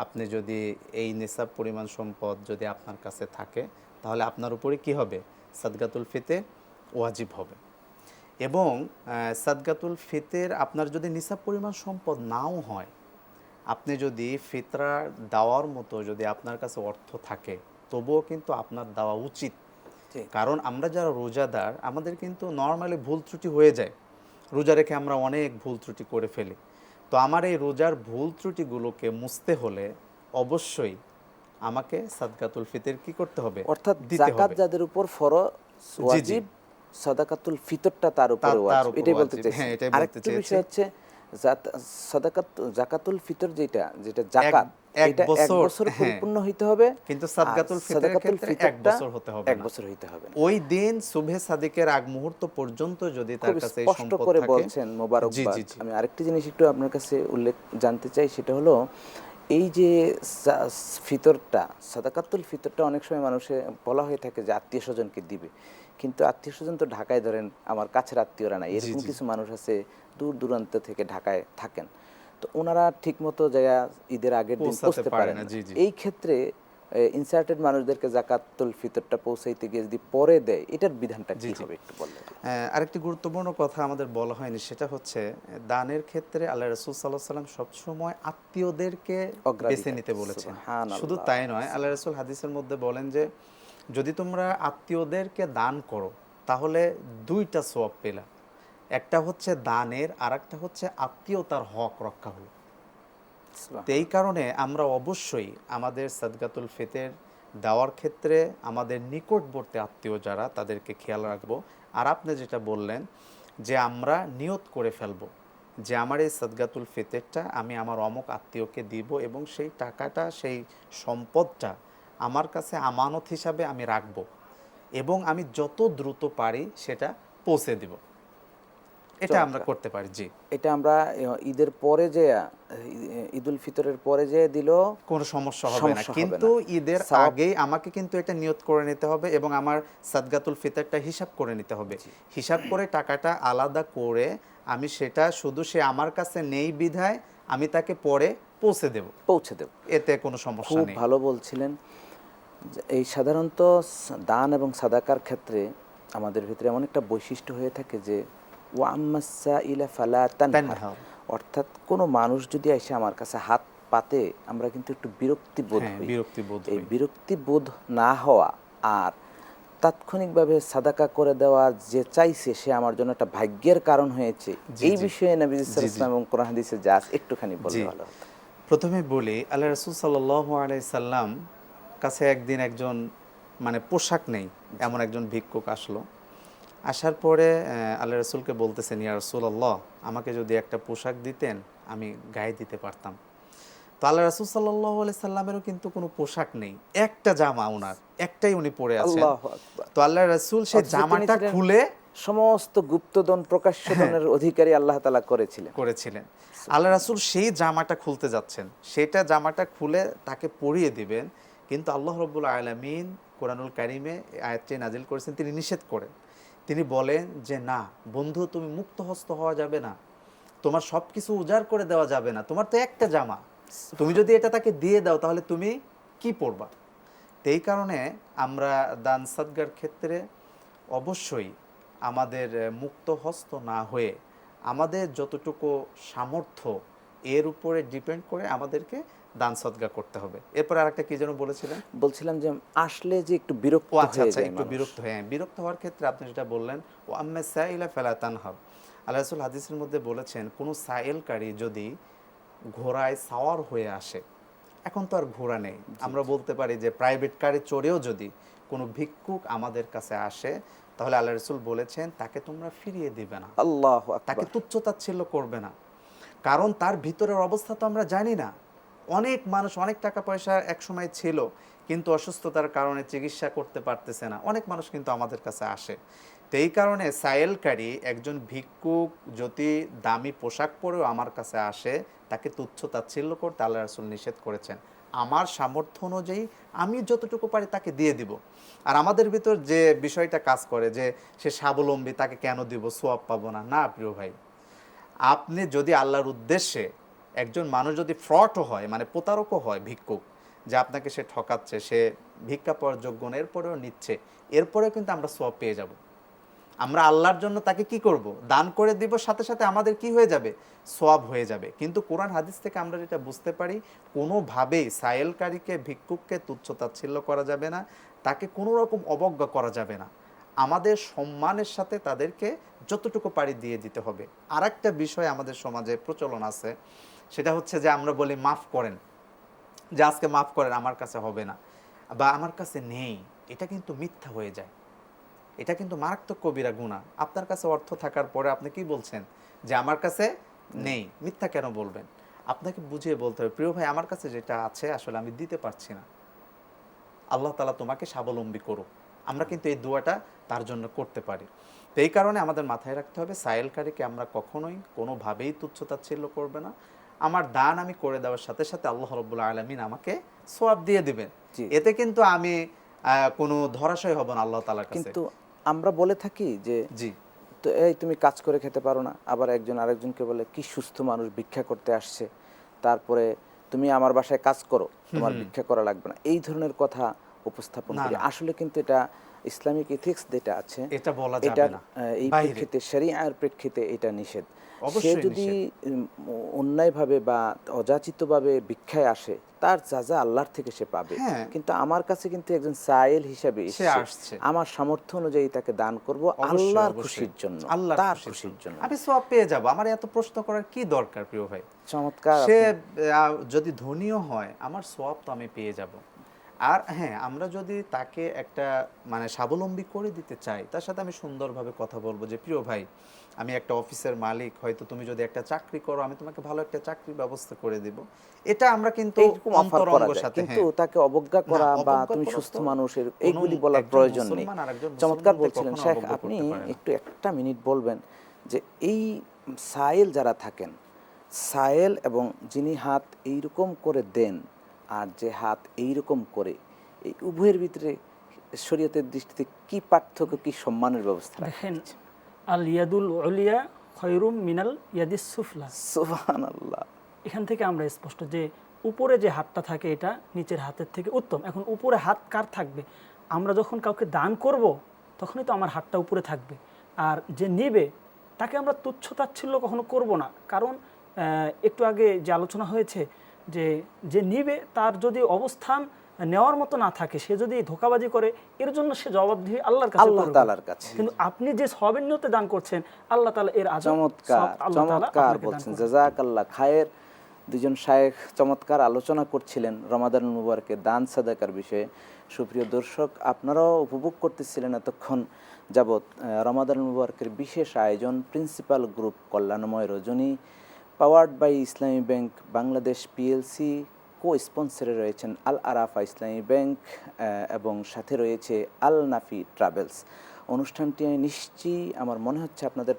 আপনি যদি এই নিসাব পরিমাণ সম্পদ যদি আপনার কাছে থাকে, তাহলে আপনার উপরে কি হবে? সাদকাতুল ফিতর ওয়াজিব হবে। এবং সাদকাতুল ফিতর আপনার যদি নিসাব পরিমাণ সম্পদ নাও হয়, আপনি যদি ফিতরা দেওয়ার মতো যদি আপনার কাছে অর্থ থাকে, তবুও কিন্তু আপনার দেওয়া উচিত। কারণ আমরা যারা রোজাদার, আমাদের কিন্তু নর্মালি ভুল ত্রুটি হয়ে যায়। রোজা রেখে আমরা অনেক ভুল ত্রুটি করে ফেলি। তো আমার এই রোজার ভুল ত্রুটিগুলোকে মুছতে হলে অবশ্যই আমাকে সাদকাতুল ফিতর কি করতে হবে, অর্থাৎ দিতে যাকাত হবে। যাদের উপর ফরজ ওয়াজিব, সাদাকাতুল ফিতরটা তার উপরে তার ওয়াজিব, উপর এটাই বলতে ওয়াজিব। চাইছি। হ্যাঁ, এটাই বলতে আরেকটা চেয়েছি। বিষয় হচ্ছে জাকাতুল ফিতর যেটা জাকাত, এক এটা 1 বছর, বছর হ্যাঁ। পরিপূর্ণ হইতে হবে, কিন্তু আর সাদকাতুল ফিতরের সাদাকাতুল ক্ষেত্রে 1 ফিতরটা বছর হতে হবে 1 না। বছর হইতে হবে না। ওই দিন সুবহে সাদিকের আগ মুহূর্ত পর্যন্ত যদি তার খুব কাছে এই স্পষ্ট সম্পদ করে থাকে। বলছেন, জি মোবারকবাদ। জি জি। আমি আরেকটি জিনিস একটু আপনার কাছে জানতে চাই, সেটা হলো এই যে ফিতরটা, সাদাকাতুল ফিতরটা অনেক সময় মানুষে বলা হয়ে থাকে যে আত্মীয় স্বজনকে দিবে, কিন্তু আত্মীয় স্বজন তো ঢাকায়, ধরেন আমার কাছের আত্মীয়রা নাই, এরকম জি। কিছু মানুষ আছে দূর দূরান্ত থেকে ঢাকায় থাকেন, তো ওনারা ঠিকমতো যায় ঈদের আগের দিন পৌঁছাতে পৌঁছতে পারে পারেন না। না। জি জি। এই ক্ষেত্রে ইনসার্টেড মানুষদেরকে জাকাতুল ফিতরটা পৌঁছাইতে গিয়ে যদি পরে দেয়, এটার বিধানটা জি কি জি। হবে একটু বললেন? আরেকটি গুরুত্বপূর্ণ কথা আমাদের বলা হয়নি, সেটা হচ্ছে দানের ক্ষেত্রে আল্লাহ রাসূল সাল্লাল্লাহু আলাইহি সাল্লাম সবসময় আত্মীয়দেরকে বেছে অগ্রাধিকার। নিতে বলেছেন। সুবহানাল্লাহ। শুধু তাই নয়, আল্লাহ রাসূল হাদিসের মধ্যে বলেন যে যদি তোমরা আত্মীয়দেরকে দান করো তাহলে 2টা সওয়াব পেলা। একটা হচ্ছে দানের, আর একটা হচ্ছে আত্মীয়তার হক রক্ষা হলো। তো এই কারণে আমরা অবশ্যই আমাদের সাদকাতুল ফিতর দেওয়ার ক্ষেত্রে আমাদের নিকটবর্তী আত্মীয় যারা, তাদেরকে খেয়াল রাখবো। আর আপনি যেটা বললেন যে আমরা নিয়ত করে ফেলবো যে আমার এই সাদকাতুল ফিতরটা আমি আমার অমুক আত্মীয়কে দিব, এবং সেই টাকাটা, সেই সম্পদটা আমার কাছে আমানত হিসাবে আমি রাখবো, এবং আমি যত দ্রুত পারি সেটা পৌঁছে দিব। এটা আমরা চমৎকার। করতে পারি। জি, এটা আমরা ঈদের পরে যে ঈদুল ফিতরের পরে যে দিল কোনো সমস্যা হবে না, সমস্যা হবে কিন্তু না। ঈদের সওয়াব- আগেই আমাকে কিন্তু এটা নিয়ত করে নিতে হবে, এবং আমার সাদগাতুল ফিতরটা হিসাব করে নিতে হবে। হিসাব করে টাকাটা আলাদা করে আমি সেটা শুধু সে আমার কাছে নেই বিধায় আমি তাকে পরে পৌঁছে দেব, পৌঁছে দেব। এতে কোনো সমস্যা খুব নেই। ভালো বলছিলেন। যে এই সাধারণত দান এবং সাদাকার ক্ষেত্রে আমাদের ভিতরে এমন একটা বৈশিষ্ট্য হয়ে থাকে যে ওয়াম্মাসা ইলা ফালা তানহার, তানহার। অর্থাৎ কোনো মানুষ যদি এসে আমার কাছে হাত পাতে, আমরা কিন্তু একটু বিরক্তি বোধ হ্যাঁ, হই। বিরক্তি বোধ এই হই। বিরক্তি বোধ না হওয়া আর তাৎক্ষণিকভাবে সাদাকা করে দেওয়া, যে চাইছে সে আমার জন্য একটা ভাগ্যের কারণ হয়েছে, জি, এই জি। বিষয়ে নবী জি, সাল্লাল্লাহু আলাইহি জি। ওয়াসাল্লাম এবং কোরআন হাদিসে যা আছে একটুখানি বললে জি। ভালো হতো। প্রথমে বলি, আল্লাহ রাসূল সাল্লাল্লাহু আলাইহি সাল্লাম কাছে একদিন একজন, মানে পোশাক নেই এমন একজন ভিক্ষুক আসলো। আসার পরে আল্লাহ রাসূলকে বলতেছেন, ইয়া রাসূলুল্লাহ, আমাকে যদি একটা পোশাক দিতেন আমি গায়ে দিতে পারতাম। তো আল্লাহ রাসূল সাল্লাল্লাহু আলাইহি সাল্লামেরও কিন্তু কোনো পোশাক নেই, একটা জামা ওনার, একটাই উনি পরে আছেন। আল্লাহু আকবার। তো আল্লাহ রাসূল সেই অথচ তিনি জামাটা ছিলেন খুলে সমস্ত গুপ্তধন প্রকাশ্যধনের অধিকারী আল্লাহ তাআলা করেছিলেন। করেছিলেন। আল্লাহ রাসূল সেই জামাটা খুলতে যাচ্ছেন, সেটা জামাটা খুলে তাকে পরিয়ে দিবেন, কিন্তু আল্লাহ রাব্বুল আলামিন কোরআনুল কারীমে আয়াতটি নাজিল করেছেন, তিনি নিষেধ করেন। তিনি বলেন যে না বন্ধু, তুমি মুক্ত হস্ত হওয়া যাবে না, তোমার সব কিছু উজাড় করে দেওয়া যাবে না, তোমার তো একটা জামা, তুমি যদি এটা তাকে দিয়ে দাও তাহলে তুমি কি পরবা? তো এই কারণে আমরা দান সাদগার ক্ষেত্রে অবশ্যই আমাদের মুক্ত হস্ত না হয়ে আমাদের যতটুকু সামর্থ্য এর উপরে ডিপেন্ড করে আমাদেরকে দান সদগা করতে হবে। এরপর আরেকটা কি যেন বলেছিলেন? বলছিলাম যে আসলে যে একটু বিরক্ত ও আচ্ছা হয়ে আচ্ছা, যায় একটু মানুষ। বিরক্ত হয়ে, বিরক্ত হওয়ার ক্ষেত্রে আপনি যেটা বললেন, ও আম্মা সাইলা ফালা তানহাব, আল্লাহ রাসূল হাদিসের মধ্যে বলেছেন, কোনো সাইলকারী যদি ঘোড়ায় সাওয়ার হয়ে আসে, এখন তো আর ঘোড়া নেই, আমরা বলতে পারি যে প্রাইভেট কারে চড়েও যদি কোনো ভিক্ষুক আমাদের কাছে আসে, তাহলে আল্লাহ রাসূল বলেছেন তাকে তোমরা ফিরিয়ে দিবে না, আল্লাহু তাকে আকবার। তুচ্ছ-তাচ্ছিল্য করবে না, কারণ তার ভিতরের অবস্থা তো আমরা জানি না। অনেক মানুষ অনেক টাকা পয়সা একসময় ছিল, কিন্তু অসুস্থতার কারণে চিকিৎসা করতে পারতেছে না, অনেক মানুষ কিন্তু আমাদের কাছে আসে। তো এই কারণে সায়েলকারী একজন ভিক্ষুক যদি দামি পোশাক পরেও আমার কাছে আসে, তাকে তুচ্ছ-তাচ্ছিল্য করতে আল্লাহ রাসূল নিষেধ করেছেন। আমার সামর্থ্য অনুযায়ী আমি যতটুকু পারি তাকে দিয়ে দিব। আর আমাদের ভিতর যে বিষয়টা কাজ করে যে সে স্বাবলম্বী, তাকে কেন দিব, সোয়াব পাবো না, না প্রিয় ভাই, আপনি যদি আল্লাহর উদ্দেশ্যে, একজন মানুষ যদি ফ্রডও হয়, মানে প্রতারকও হয় ভিক্ষুক, যে আপনাকে সে ঠকাচ্ছে, সে ভিক্ষা পাওয়ার যোগ্য না, এরপরেও নিচ্ছে, এরপরেও কিন্তু আমরা সওয়াব পেয়ে যাব। আমরা আল্লাহর জন্য তাকে কি করব, দান করে দিব, সাথে সাথে আমাদের কি হয়ে যাবে, সওয়াব হয়ে যাবে। কিন্তু কোরআন হাদিস থেকে আমরা যেটা বুঝতে পারি, কোনোভাবেই সায়েলকারীকে, ভিক্ষুককে তুচ্ছ-তাচ্ছিল্য করা যাবে না, তাকে কোনো রকম অবজ্ঞা করা যাবে না, আমাদের সম্মানের সাথে তাদেরকে যতটুকু পারি দিয়ে দিতে হবে। আর একটা বিষয় আমাদের সমাজে প্রচলন আছে, সেটা হচ্ছে যে আমরা বলি মাফ করেন, যে আজকে মাফ করেন, আমার কাছে হবে না বা আমার কাছে নেই, এটা কিন্তু মিথ্যা হয়ে যায়। এটা কিন্তু মারাত্মক কবিরা গুনাহ। আপনার কাছে অর্থ থাকার পরে আপনি কি বলছেন যে আমার কাছে নেই? মিথ্যা কেন বলবেন? আপনাকে বুঝিয়ে বলতে হবে, প্রিয় ভাই আমার কাছে যেটা আছে আসলে আমি দিতে পারছি না, আল্লাহ তাআলা তোমাকে স্বাবলম্বী করুক। আমরা কিন্তু এই দোয়াটা তার জন্য করতে পারি। তো এই কারণে আমাদের মাথায় রাখতে হবে, সায়েলকারীকে আমরা কখনোই কোনোভাবেই তুচ্ছ-তাচ্ছিল্য করবে না। আমার দান আমি করে দেওয়ার সাথে সাথে আল্লাহ রাব্বুল আলামিন আমাকে সওয়াব দিয়ে দিবেন। জি। এতে কিন্তু আমি কোনো ধরাশয় হব না আল্লাহ তাআলার কাছে। কিন্তু আমরা বলে থাকি যে জি, তো এই তুমি কাজ করে খেতে পারো না, আবার একজন আরেকজনকে বলে কি সুস্থ মানুষ ভিক্ষা করতে আসছে, তারপরে তুমি আমার বাসায় কাজ করো, তোমার ভিক্ষা করা লাগবে না, এই ধরনের কথা উপস্থাপন না, করি। না। আসলে কিন্তু এটা ইসলামিক এথিক্স যেটা আছে এটা বলা যাবে এটার না। এই বাইরে। প্রেক্ষিতে শরিয়ার প্রেক্ষিতে এটা নিষেধ। সে অবশ্যই যদি নিষেধ। অন্যায়ভাবে বা অযাচিতভাবে ভিক্ষায় আসে, তার যা যা আল্লাহর থেকে সে পাবে। হ্যাঁ। কিন্তু আমার কাছে কিন্তু একজন সায়েল হিসাবে সে এসেছে, আসছে। আমার সামর্থ্য অনুযায়ী তাকে দান করব অবশ্যই, আল্লাহর অবশ্যই। খুশির জন্য, আল্লাহর তার খুশির খুশির জন্য। আমি সওয়াব পেয়ে যাব। আমার এত প্রশ্ন করার কি দরকার প্রিয় ভাই? চমৎকার। সে আপনি- যদি ধনীও হয়, আমার সওয়াব তো আমি পেয়ে যাব। আর হ্যাঁ, আমরা যদি তাকে একটা মানে স্বাবলম্বী করে দিতে চাই, তার সাথে আমি সুন্দরভাবে কথা বলবো যে প্রিয় ভাই, আমি একটা অফিসের মালিক, হয়তো তুমি যদি একটা চাকরি করো, আমি তোমাকে ভালো একটা চাকরির ব্যবস্থা করে দিব। এটা আমরা কিন্তু এইরকম অফার করা অন্তরঙ্গ যায়, সাথে, কিন্তু হ্যাঁ, তাকে অবজ্ঞা না, করা বা অবজ্ঞা তুমি করা সুস্থ তো মানুষের কোনো এইগুলি বলার একজন প্রয়োজন নেই। মুসলমান আরেকজন চমৎকার মুসলমানকে বলছিলেন কখনো শেখ, অবজ্ঞা আপনি করতে পারে না। একটু একটা মিনিট বলবেন যে এই সায়েল যারা থাকেন, সায়েল এবং যিনি হাত এইরকম করে দেন আর যে হাত এইরকম করে, এই উভয়ের ভিতরে শরীয়তের দৃষ্টিতে কি পার্থক্য, কি সম্মানের ব্যবস্থা রাখা দেখেন, হয়েছে? আল ইয়াদুল উলিয়া খয়রুম মিনাল ইয়াদিস সুফলা। সুবহানাল্লাহ। এখান থেকে আমরা স্পষ্ট যে উপরে যে হাতটা থাকে এটা নিচের হাতের থেকে উত্তম। এখন উপরে হাত কার থাকবে? আমরা যখন কাউকে দান করব তখনই তো আমার হাতটা উপরে থাকবে। আর যে নেবে তাকে আমরা তুচ্ছ তাচ্ছিল্য কখনো করব না। কারণ একটু আগে যে আলোচনা হয়েছে যে যে নিবে তার যদি অবস্থান নেওয়ার মতো না থাকে, সে যদি ধোঁকাবাজি করে, এর জন্য সে জবাবদিহি আল্লাহর কাছে আল্লাহ করবে। তাআলার কাছে। কিন্তু আপনি যে সওয়াবের নিয়তে দান করছেন, আল্লাহ তাআলা এর আজব চমৎকার, সওয়াব আল্লাহ তাআলা চমৎকার আপনাকে দান বলছেন, করবেন। জাযাকাল্লাহ খায়ের। দুজন শায়েখ চমৎকার আলোচনা করছিলেন রমাদানুল মুবারকের দান সাদাকার বিষয়ে। সুপ্রিয় দর্শক, আপনারাও উপভোগ করতেছিলেন এতক্ষণ যাবৎ রমাদানুল মুবারকের বিশেষ আয়োজন প্রিন্সিপাল গ্রুপ কল্যাণময় রজনী, powered by Islami bank Bangladesh PLC, co স্পন্সরে রয়েছেন আল আরাফা ইসলামী ব্যাংক এবং সাথে রয়েছে আল নাফি ট্রাভেলস। অনুষ্ঠানটি নিশ্চয়ই আমার মনে হচ্ছে আপনাদের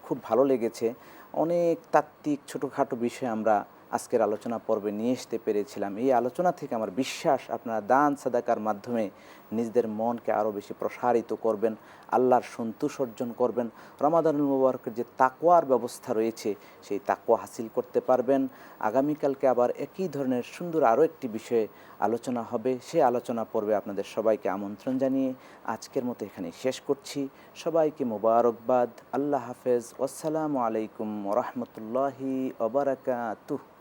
খুব ভালো লেগেছে। অনেক তাত্ত্বিক ছোটোখাটো বিষয় আমরা আজকের আলোচনা পর্বে নিয়ে আসতে পেরেছিলাম। এই আলোচনা থেকে আমার বিশ্বাস আপনারা দান সাদাকার মাধ্যমে নিজেদের মনকে আরও বেশি প্রসারিত করবেন, আল্লাহর সন্তোষ অর্জন করবেন, রমাদানুল মুবারকের যে তাকওয়ার ব্যবস্থা রয়েছে সেই তাকওয়া হাসিল করতে পারবেন। আগামীকালকে আবার একই ধরনের সুন্দর আরও একটি বিষয়ে আলোচনা হবে। সেই আলোচনা পর্বে আপনাদের সবাইকে আমন্ত্রণ জানিয়ে আজকের মতো এখানে শেষ করছি। সবাইকে মোবারকবাদ। আল্লাহ হাফেজ। আসসালামু আলাইকুম ওয়া রাহমাতুল্লাহি ওয়া বারাকাতুহু।